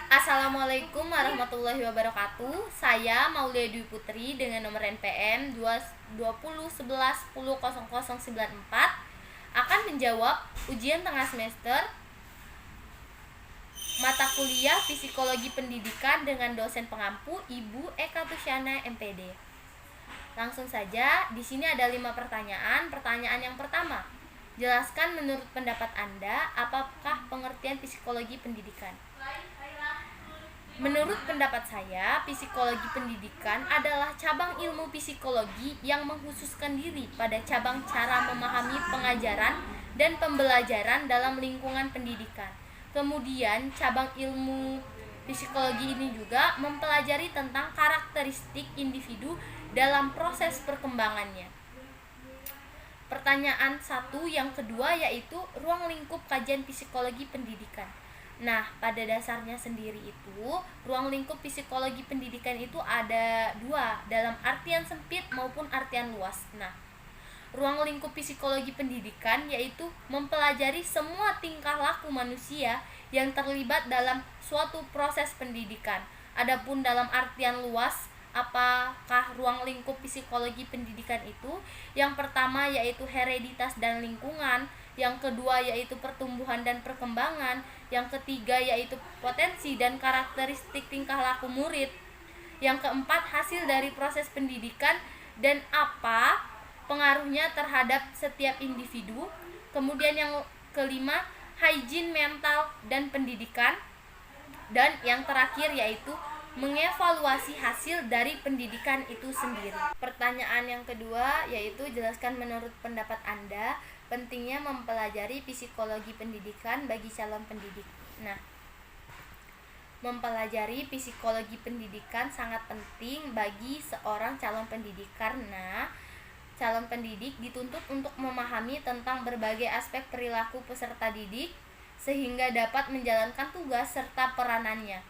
Assalamualaikum warahmatullahi wabarakatuh. Saya Maulia Dwi Putri dengan nomor NPM 2011100094 akan menjawab ujian tengah semester mata kuliah Psikologi Pendidikan dengan dosen pengampu Ibu Eka Tusyana MPD. Langsung saja, di sini ada 5 pertanyaan. Pertanyaan yang pertama, jelaskan menurut pendapat Anda apakah pengertian psikologi pendidikan. Menurut pendapat saya, psikologi pendidikan adalah cabang ilmu psikologi yang mengkhususkan diri pada cabang cara memahami pengajaran dan pembelajaran dalam lingkungan pendidikan. Kemudian, cabang ilmu psikologi ini juga mempelajari tentang karakteristik individu dalam proses perkembangannya. Pertanyaan 1 yang kedua yaitu ruang lingkup kajian psikologi pendidikan. Nah, pada dasarnya sendiri itu, ruang lingkup psikologi pendidikan itu ada 2, dalam artian sempit maupun artian luas. Nah, ruang lingkup psikologi pendidikan yaitu mempelajari semua tingkah laku manusia yang terlibat dalam suatu proses pendidikan. Adapun dalam artian luas, apakah ruang lingkup psikologi pendidikan itu? Yang pertama yaitu hereditas dan lingkungan, yang kedua yaitu pertumbuhan dan perkembangan, yang ketiga yaitu potensi dan karakteristik tingkah laku murid, yang keempat hasil dari proses pendidikan dan apa pengaruhnya terhadap setiap individu, kemudian yang kelima hygiene mental dan pendidikan, dan yang terakhir yaitu mengevaluasi hasil dari pendidikan itu sendiri. Pertanyaan yang kedua yaitu jelaskan menurut pendapat Anda pentingnya mempelajari psikologi pendidikan bagi calon pendidik. Nah, mempelajari psikologi pendidikan sangat penting bagi seorang calon pendidik karena calon pendidik dituntut untuk memahami tentang berbagai aspek perilaku peserta didik sehingga dapat menjalankan tugas serta peranannya.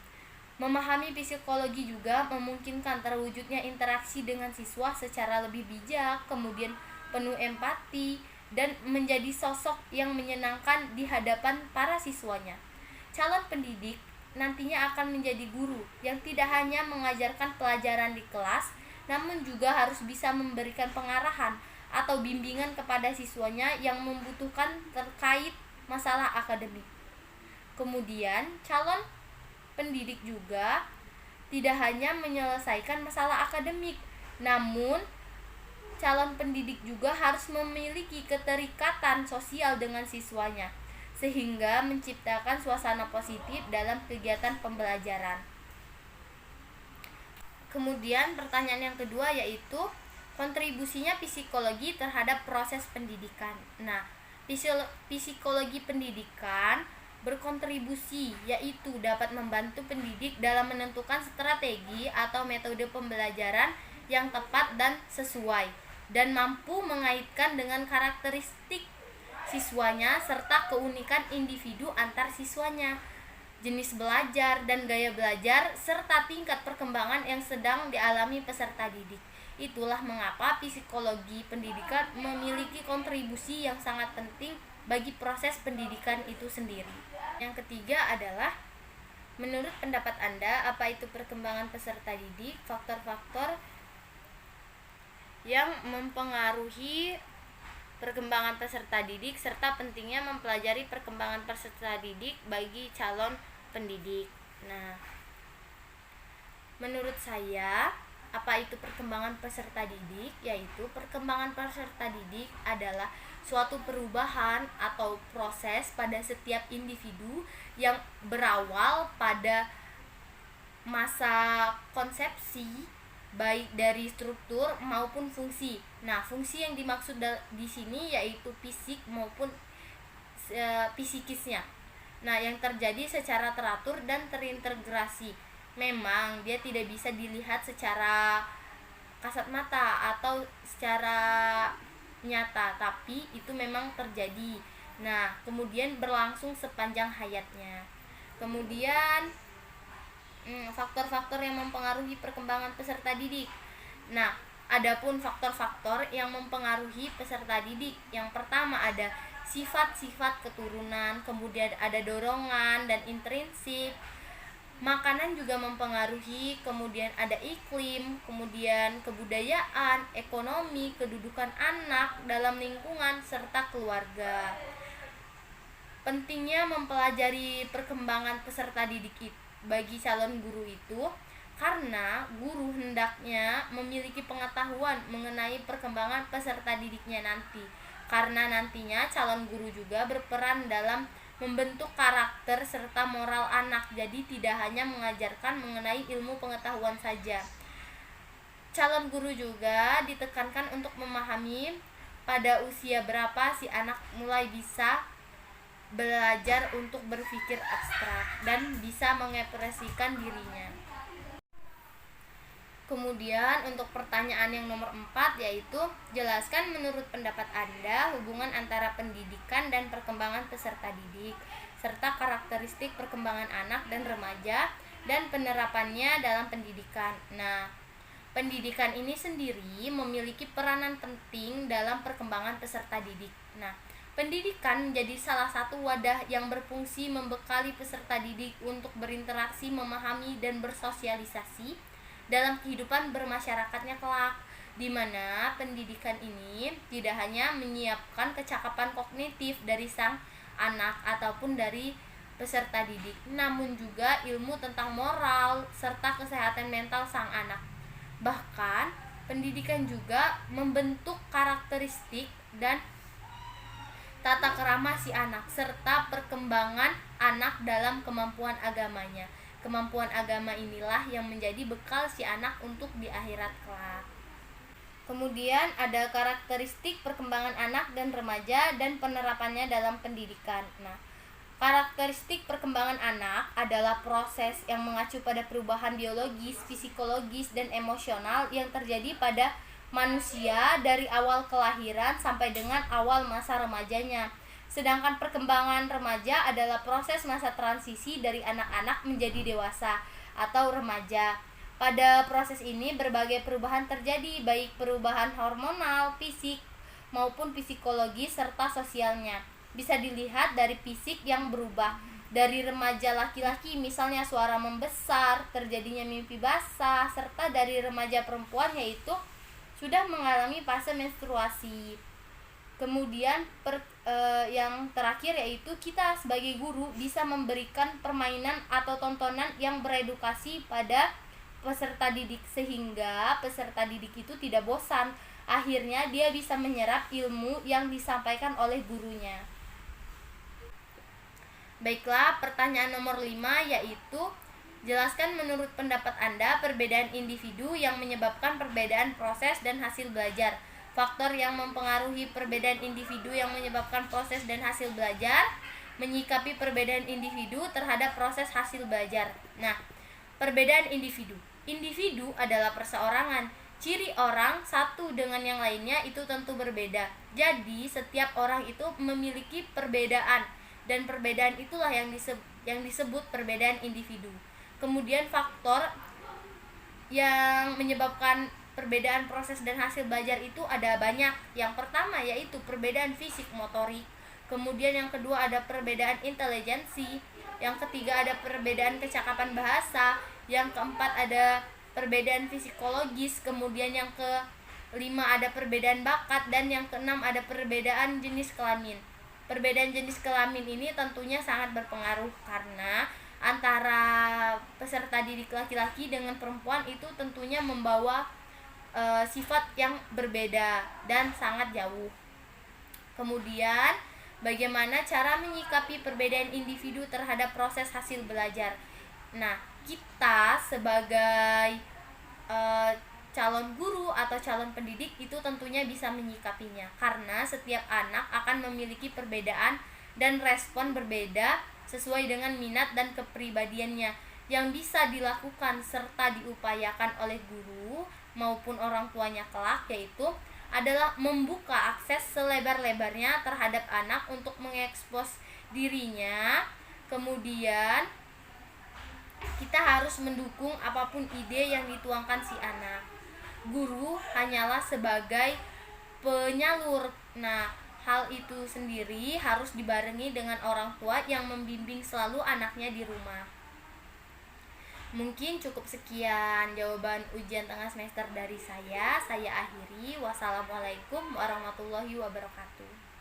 Memahami psikologi juga memungkinkan terwujudnya interaksi dengan siswa secara lebih bijak, kemudian penuh empati, dan menjadi sosok yang menyenangkan di hadapan para siswanya. Calon pendidik nantinya akan menjadi guru yang tidak hanya mengajarkan pelajaran di kelas, namun juga harus bisa memberikan pengarahan atau bimbingan kepada siswanya yang membutuhkan terkait masalah akademik. Kemudian, calon pendidik juga tidak hanya menyelesaikan masalah akademik, namun calon pendidik juga harus memiliki keterikatan sosial dengan siswanya, sehingga menciptakan suasana positif dalam kegiatan pembelajaran. Kemudian pertanyaan yang kedua yaitu kontribusinya psikologi terhadap proses pendidikan. Nah, psikologi pendidikan berkontribusi yaitu dapat membantu pendidik dalam menentukan strategi atau metode pembelajaran yang tepat dan sesuai, dan mampu mengaitkan dengan karakteristik siswanya serta keunikan individu antar siswanya, jenis belajar dan gaya belajar, serta tingkat perkembangan yang sedang dialami peserta didik. Itulah mengapa psikologi pendidikan memiliki kontribusi yang sangat penting bagi proses pendidikan itu sendiri. Yang ketiga adalah menurut pendapat Anda apa itu perkembangan peserta didik, faktor-faktor yang mempengaruhi perkembangan peserta didik serta pentingnya mempelajari perkembangan peserta didik bagi calon pendidik. Nah, menurut saya apa itu perkembangan peserta didik? Yaitu perkembangan peserta didik adalah suatu perubahan atau proses pada setiap individu yang berawal pada masa konsepsi baik dari struktur maupun fungsi. Nah, fungsi yang dimaksud di sini yaitu fisik maupun psikisnya. Nah, yang terjadi secara teratur dan terintegrasi. Memang dia tidak bisa dilihat secara kasat mata atau secara nyata, tapi itu memang terjadi. Nah, kemudian berlangsung sepanjang hayatnya. Kemudian faktor-faktor yang mempengaruhi perkembangan peserta didik. Nah, adapun faktor-faktor yang mempengaruhi peserta didik, yang pertama ada sifat-sifat keturunan, kemudian ada dorongan dan intrinsik, Makanan juga mempengaruhi, kemudian ada iklim, kemudian kebudayaan, ekonomi, kedudukan anak dalam lingkungan, serta keluarga. Pentingnya mempelajari perkembangan peserta didik bagi calon guru itu karena guru hendaknya memiliki pengetahuan mengenai perkembangan peserta didiknya nanti. Karena nantinya calon guru juga berperan dalam membentuk karakter serta moral anak. Jadi tidak hanya mengajarkan mengenai ilmu pengetahuan saja. Calon guru juga ditekankan untuk memahami pada usia berapa si anak mulai bisa belajar untuk berpikir abstrak dan bisa mengekspresikan dirinya. Kemudian untuk pertanyaan yang nomor 4 yaitu jelaskan menurut pendapat Anda hubungan antara pendidikan dan perkembangan peserta didik serta karakteristik perkembangan anak dan remaja dan penerapannya dalam pendidikan. Nah, pendidikan ini sendiri memiliki peranan penting dalam perkembangan peserta didik. Nah, pendidikan menjadi salah satu wadah yang berfungsi membekali peserta didik untuk berinteraksi, memahami, dan bersosialisasi dalam kehidupan bermasyarakatnya kelak, di mana pendidikan ini tidak hanya menyiapkan kecakapan kognitif dari sang anak ataupun dari peserta didik, namun juga ilmu tentang moral serta kesehatan mental sang anak. Bahkan, pendidikan juga membentuk karakteristik dan tata kerama si anak serta perkembangan anak dalam kemampuan agamanya. Kemampuan agama inilah yang menjadi bekal si anak untuk di akhirat kelak. Kemudian ada karakteristik perkembangan anak dan remaja dan penerapannya dalam pendidikan. Nah, karakteristik perkembangan anak adalah proses yang mengacu pada perubahan biologis, psikologis, dan emosional yang terjadi pada manusia dari awal kelahiran sampai dengan awal masa remajanya. Sedangkan perkembangan remaja adalah proses masa transisi dari anak-anak menjadi dewasa atau remaja. Pada proses ini berbagai perubahan terjadi, baik perubahan hormonal, fisik, maupun psikologis serta sosialnya. Bisa dilihat dari fisik yang berubah. Dari remaja laki-laki misalnya suara membesar, terjadinya mimpi basah, serta dari remaja perempuan yaitu sudah mengalami fase menstruasi. Kemudian yang terakhir yaitu kita sebagai guru bisa memberikan permainan atau tontonan yang beredukasi pada peserta didik sehingga peserta didik itu tidak bosan. Akhirnya dia bisa menyerap ilmu yang disampaikan oleh gurunya. Baiklah, pertanyaan nomor 5 yaitu jelaskan menurut pendapat Anda perbedaan individu yang menyebabkan perbedaan proses dan hasil belajar. Faktor yang mempengaruhi perbedaan individu yang menyebabkan proses dan hasil belajar. Menyikapi perbedaan individu terhadap proses hasil belajar. Nah, perbedaan individu. Individu adalah perseorangan. Ciri orang satu dengan yang lainnya itu tentu berbeda. Jadi, setiap orang itu memiliki perbedaan dan perbedaan itulah yang disebut perbedaan individu. Kemudian faktor yang menyebabkan perbedaan proses dan hasil belajar itu ada banyak. Yang pertama yaitu perbedaan fisik motorik. Kemudian yang kedua ada perbedaan intelijensi. Yang ketiga ada perbedaan kecakapan bahasa. Yang keempat ada perbedaan psikologis. Kemudian yang kelima ada perbedaan bakat. Dan yang keenam ada perbedaan jenis kelamin. Perbedaan jenis kelamin ini tentunya sangat berpengaruh karena antara peserta didik laki-laki dengan perempuan itu tentunya membawa sifat yang berbeda dan sangat jauh. Kemudian, bagaimana cara menyikapi perbedaan individu terhadap proses hasil belajar? Nah, kita sebagai calon guru atau calon pendidik itu tentunya bisa menyikapinya karena setiap anak akan memiliki perbedaan dan respon berbeda sesuai dengan minat dan kepribadiannya. Yang bisa dilakukan serta diupayakan oleh guru maupun orang tuanya kelak yaitu adalah membuka akses selebar-lebarnya terhadap anak untuk mengekspos dirinya. Kemudian kita harus mendukung apapun ide yang dituangkan si anak. Guru hanyalah sebagai penyalur. Nah, hal itu sendiri harus dibarengi dengan orang tua yang membimbing selalu anaknya di rumah. Mungkin cukup sekian jawaban ujian tengah semester dari saya. Saya akhiri. Wassalamualaikum warahmatullahi wabarakatuh.